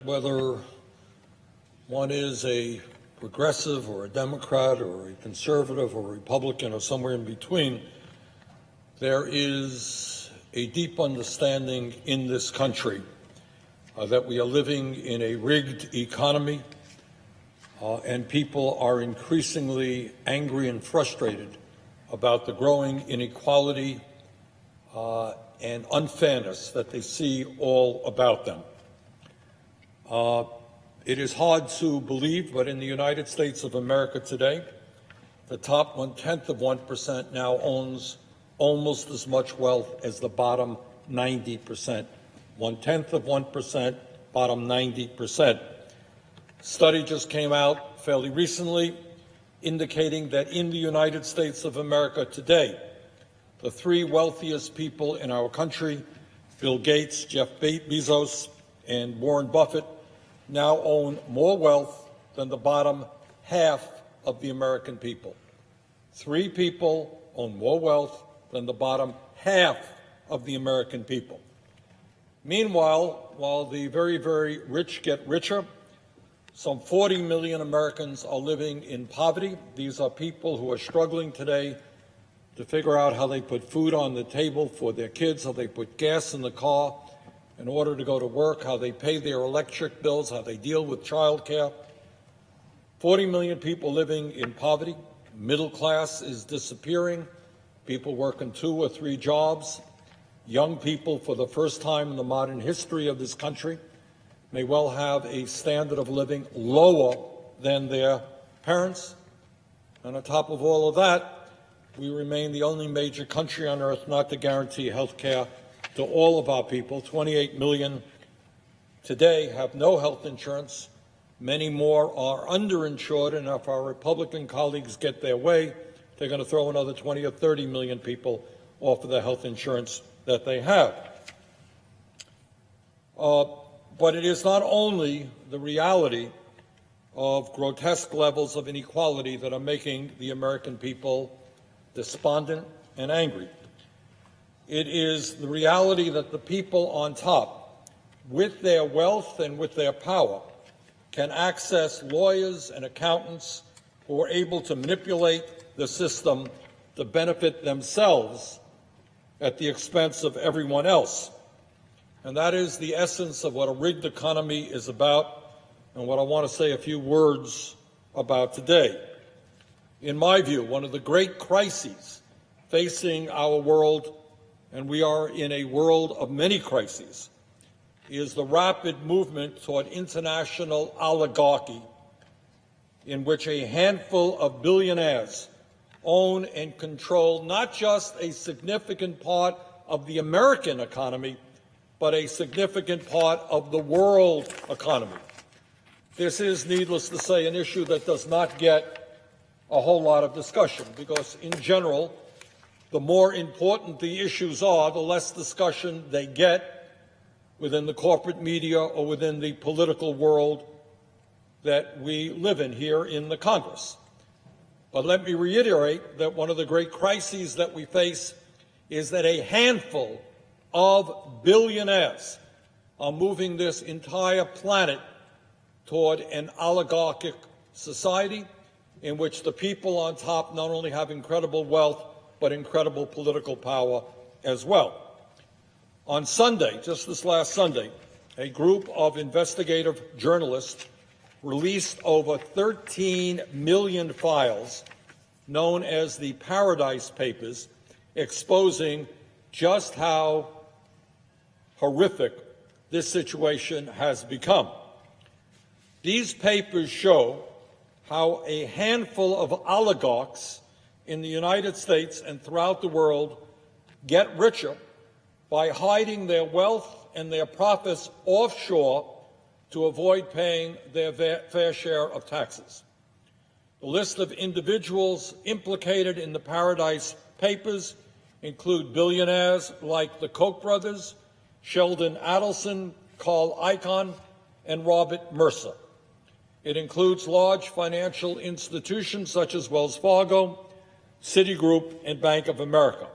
Whether one is a progressive or a Democrat or a conservative or a Republican or somewhere in between, there is a deep understanding in this country that we are living in a rigged economy, and people are increasingly angry and frustrated about the growing inequality and unfairness that they see all about them. It is hard to believe, but in the United States of America today, the top 0.1% now owns almost as much wealth as the bottom 90%. 0.1%, bottom 90%. Study just came out fairly recently indicating that in the United States of America today, the three wealthiest people in our country, Bill Gates, Jeff Bezos, and Warren Buffett, now own more wealth than the bottom half of the American people. Three people own more wealth than the bottom half of the American people. Meanwhile, while the very, very rich get richer, some 40 million Americans are living in poverty. These are people who are struggling today to figure out how they put food on the table for their kids, how they put gas in the car in order to go to work, how they pay their electric bills, how they deal with child care. 40 million people living in poverty. Middle class is disappearing. People working 2 or 3 jobs. Young people, for the first time in the modern history of this country, may well have a standard of living lower than their parents. And on top of all of that, we remain the only major country on earth not to guarantee health care to all of our people. 28 million today have no health insurance. Many more are underinsured, and if our Republican colleagues get their way, they're going to throw another 20 or 30 million people off of the health insurance that they have. But it is not only the reality of grotesque levels of inequality that are making the American people despondent and angry. It is the reality that the people on top, with their wealth and with their power, can access lawyers and accountants who are able to manipulate the system to benefit themselves at the expense of everyone else. And that is the essence of what a rigged economy is about, and what I want to say a few words about today. In my view, one of the great crises facing our world, and we are in a world of many crises, is the rapid movement toward international oligarchy, in which a handful of billionaires own and control not just a significant part of the American economy, but a significant part of the world economy. This is, needless to say, an issue that does not get a whole lot of discussion, because in general, the more important the issues are, the less discussion they get within the corporate media or within the political world that we live in here in the Congress. But let me reiterate that one of the great crises that we face is that a handful of billionaires are moving this entire planet toward an oligarchic society in which the people on top not only have incredible wealth, but incredible political power as well. On Sunday, just this last Sunday, a group of investigative journalists released over 13 million files known as the Paradise Papers, exposing just how horrific this situation has become. These papers show how a handful of oligarchs in the United States and throughout the world get richer by hiding their wealth and their profits offshore to avoid paying their fair share of taxes. The list of individuals implicated in the Paradise Papers include billionaires like the Koch brothers, Sheldon Adelson, Carl Icahn, and Robert Mercer. It includes large financial institutions such as Wells Fargo, Citigroup, and Bank of America.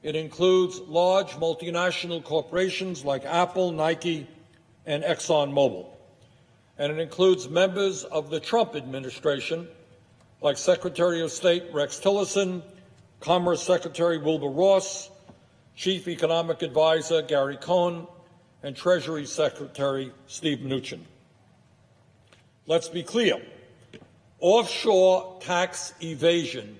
It includes large multinational corporations like Apple, Nike, and ExxonMobil. And it includes members of the Trump administration, like Secretary of State Rex Tillerson, Commerce Secretary Wilbur Ross, Chief Economic Advisor Gary Cohn, and Treasury Secretary Steve Mnuchin. Let's be clear. Offshore tax evasion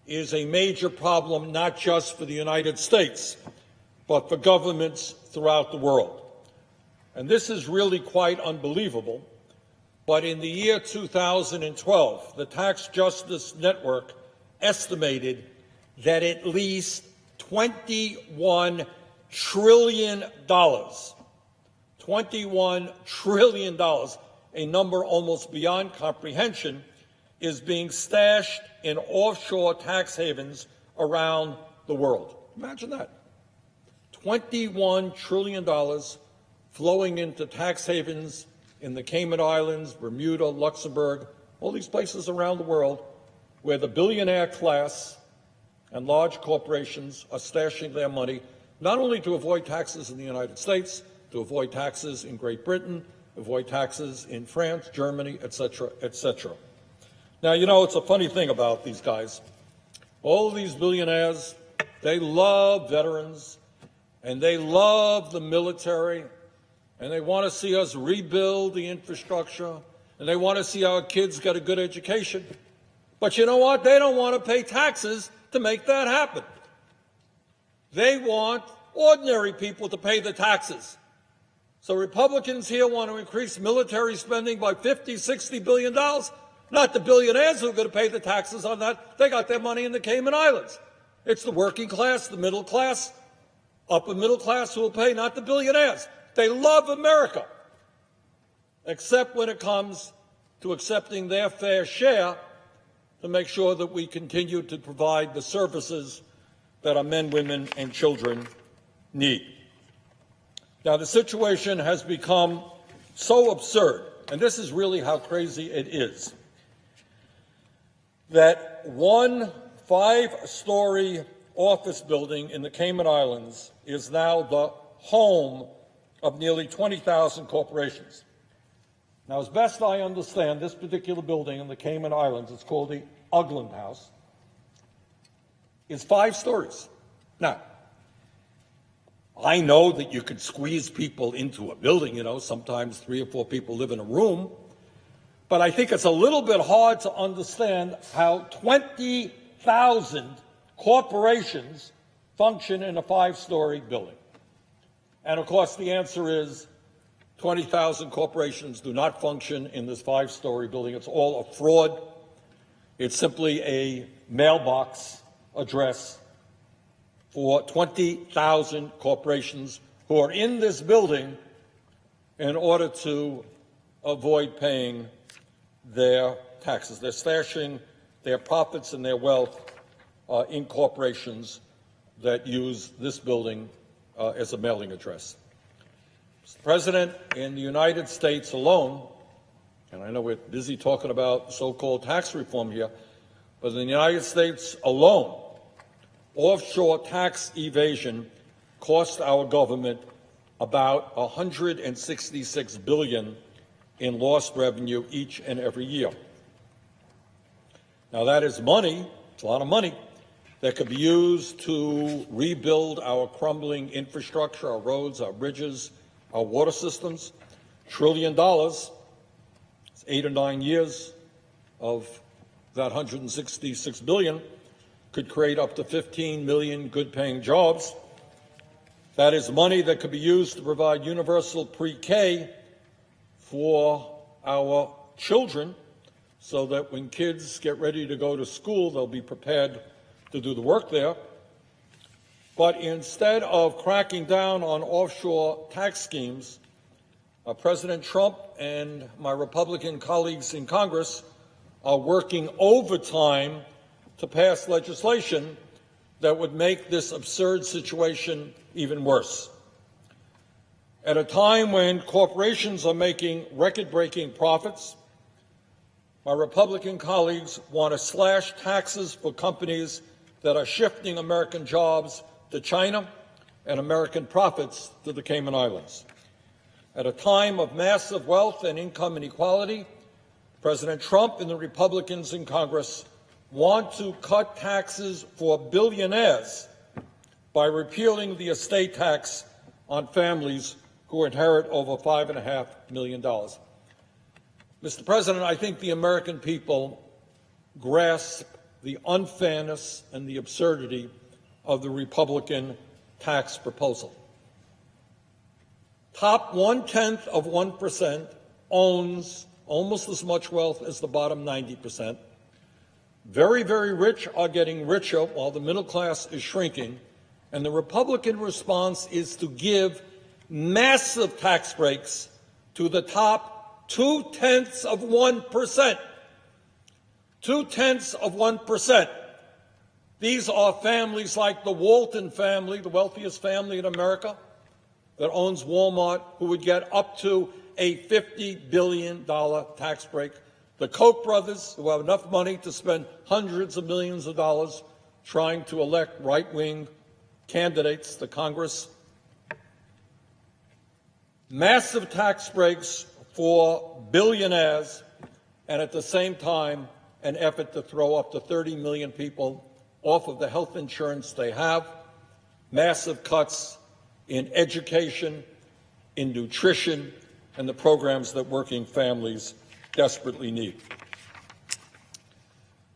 is a major problem not just for the United States, but for governments throughout the world. And this is really quite unbelievable, but in the year 2012, the Tax Justice Network estimated that at least $21 trillion, $21 trillion, a number almost beyond comprehension, is being stashed in offshore tax havens around the world. Imagine that. $21 trillion flowing into tax havens in the Cayman Islands, Bermuda, Luxembourg, all these places around the world where the billionaire class and large corporations are stashing their money, not only to avoid taxes in the United States, to avoid taxes in Great Britain, avoid taxes in France, Germany, et cetera, et cetera. Now, you know, it's a funny thing about these guys. All of these billionaires, they love veterans, and they love the military, and they want to see us rebuild the infrastructure, and they want to see our kids get a good education. But you know what? They don't want to pay taxes to make that happen. They want ordinary people to pay the taxes. So Republicans here want to increase military spending by $50, $60 billion. Not the billionaires who are going to pay the taxes on that. They got their money in the Cayman Islands. It's the working class, the middle class, upper middle class who will pay, not the billionaires. They love America, except when it comes to accepting their fair share to make sure that we continue to provide the services that our men, women, and children need. Now, the situation has become so absurd, and this is really how crazy it is, that one 5-story office building in the Cayman Islands is now the home of nearly 20,000 corporations. Now, as best I understand, this particular building in the Cayman Islands, it's called the Ugland House, is 5 stories. Now, I know that you could squeeze people into a building, you know, sometimes 3 or 4 people live in a room, but I think it's a little bit hard to understand how 20,000 corporations function in a 5-story building. And of course, the answer is 20,000 corporations do not function in this 5-story building. It's all a fraud. It's simply a mailbox address for 20,000 corporations who are in this building in order to avoid paying their taxes. They're stashing their profits and their wealth in corporations that use this building as a mailing address. Mr. President, in the United States alone, and I know we're busy talking about so-called tax reform here, but in the United States alone, offshore tax evasion cost our government about $166 billion in lost revenue each and every year. Now, that is money, it's a lot of money, that could be used to rebuild our crumbling infrastructure, our roads, our bridges, our water systems. $1 trillion, it's 8 or 9 years of that $166 billion, could create up to 15 million good-paying jobs. That is money that could be used to provide universal pre-K for our children so that when kids get ready to go to school, they'll be prepared to do the work there. But instead of cracking down on offshore tax schemes, President Trump and my Republican colleagues in Congress are working overtime to pass legislation that would make this absurd situation even worse. At a time when corporations are making record-breaking profits, my Republican colleagues want to slash taxes for companies that are shifting American jobs to China and American profits to the Cayman Islands. At a time of massive wealth and income inequality, President Trump and the Republicans in Congress want to cut taxes for billionaires by repealing the estate tax on families who inherit over $5.5 million. Mr. President, I think the American people grasp the unfairness and the absurdity of the Republican tax proposal. Top 0.1% owns almost as much wealth as the bottom 90%. Very, very rich are getting richer while the middle class is shrinking. And the Republican response is to give massive tax breaks to the top 0.2%. 0.2%. These are families like the Walton family, the wealthiest family in America, that owns Walmart, who would get up to a $50 billion tax break. The Koch brothers, who have enough money to spend hundreds of millions of dollars trying to elect right-wing candidates to Congress. Massive tax breaks for billionaires, and at the same time, an effort to throw up to 30 million people off of the health insurance they have. Massive cuts in education, in nutrition, and the programs that working families desperately need.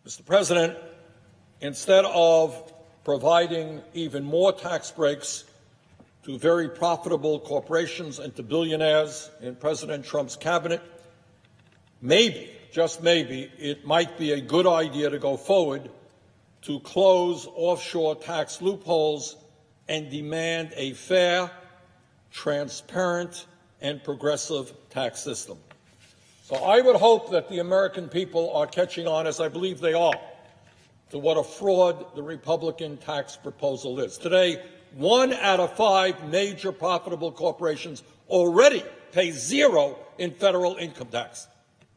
Mr. President, instead of providing even more tax breaks to very profitable corporations and to billionaires in President Trump's cabinet, maybe, just maybe, it might be a good idea to go forward to close offshore tax loopholes and demand a fair, transparent, and progressive tax system. So I would hope that the American people are catching on, as I believe they are, to what a fraud the Republican tax proposal is. Today, 1 out of 5 major profitable corporations already pay zero in federal income tax.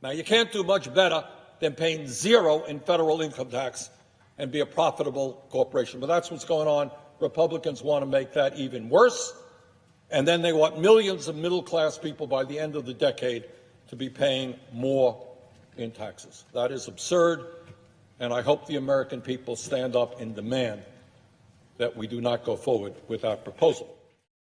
Now, you can't do much better than paying zero in federal income tax and be a profitable corporation. But that's what's going on. Republicans want to make that even worse. And then they want millions of middle-class people by the end of the decade to be paying more in taxes. That is absurd, and I hope the American people stand up and demand that we do not go forward with that proposal.